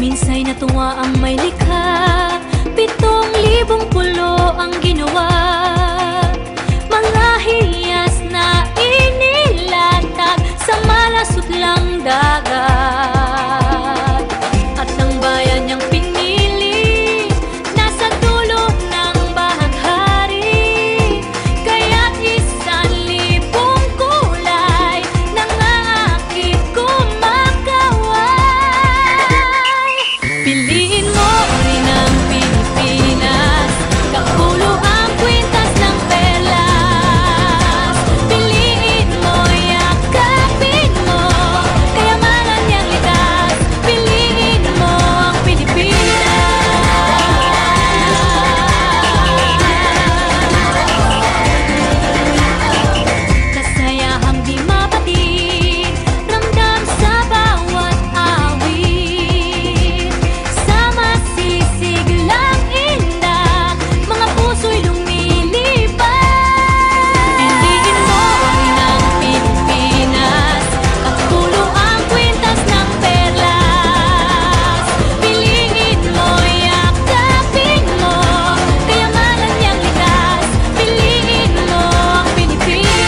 Minsa'y natuwa ang may likha, 7,000 pulo ang ginawa. Mga hiyas na inilatag sa malasot lang dagat. At ang bayan niyang pinili, nasa dulo ng bahaghari. Kaya't 1,000 kulay nangaakit kumakaway. Piliin mo rin ang Pilipinas, kapulo ang kwintas ng perlas. Piliin mo, yakapin mo, kayamanan niyang likas. Piliin mo ang Pilipinas. Kasayahang di mapatid, ramdam sa bawat awit. Sa masisiglang indak, mga puso'y lumilipad. Piliin mo rin ang Pilipinas, kapulo ang kwintas ng perlas. Piliin mo, yakapin mo, kayamanan niyang likas. Piliin mo ang Pilipinas.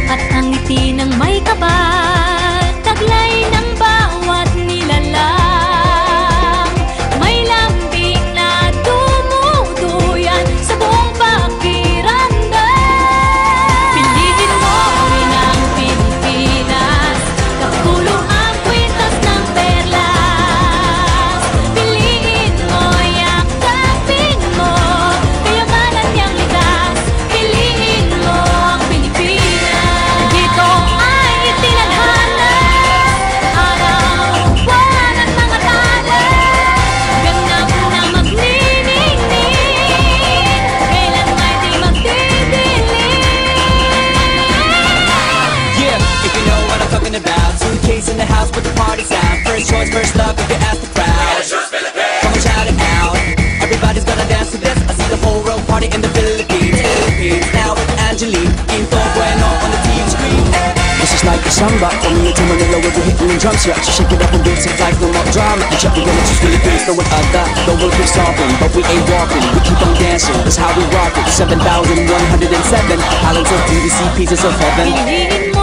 At ang ngiti ng may kapal, taglay ng bawat nilalang. May lambing na dumuduyan sa buong pakiramdam. Piliin mo rin ang Pilipinas, kapulo ang kwintas ng perlas. Piliin mo, yakapin mo, kayamanan niyang likas. Piliin mo ang Pilipinas. Dito ay itinadhana, araw, buwan at mga tala. Ganap na magniningning, kailan may di magdidilim. Yeah, if you know what I'm talking about. Suitcase in the house with the party sound. First choice, first love, if you ask the crowd. Come on, shout it out. Everybody's gonna dance to this. I see the whole world party in the Philippines. Now with Angelique, Quinto Bueno on the TV screen. This is like a samba. For me, it's in Manila where we're hitting the drums. Yeah, so shake it up and dance it like no more drama. And check, we're gonna choose Philippines, throw it at that. The world keeps stopping, but we ain't walking. We keep on dancing, that's how we rock it. 7,107 islands of beauty, see pieces of heaven. Piliin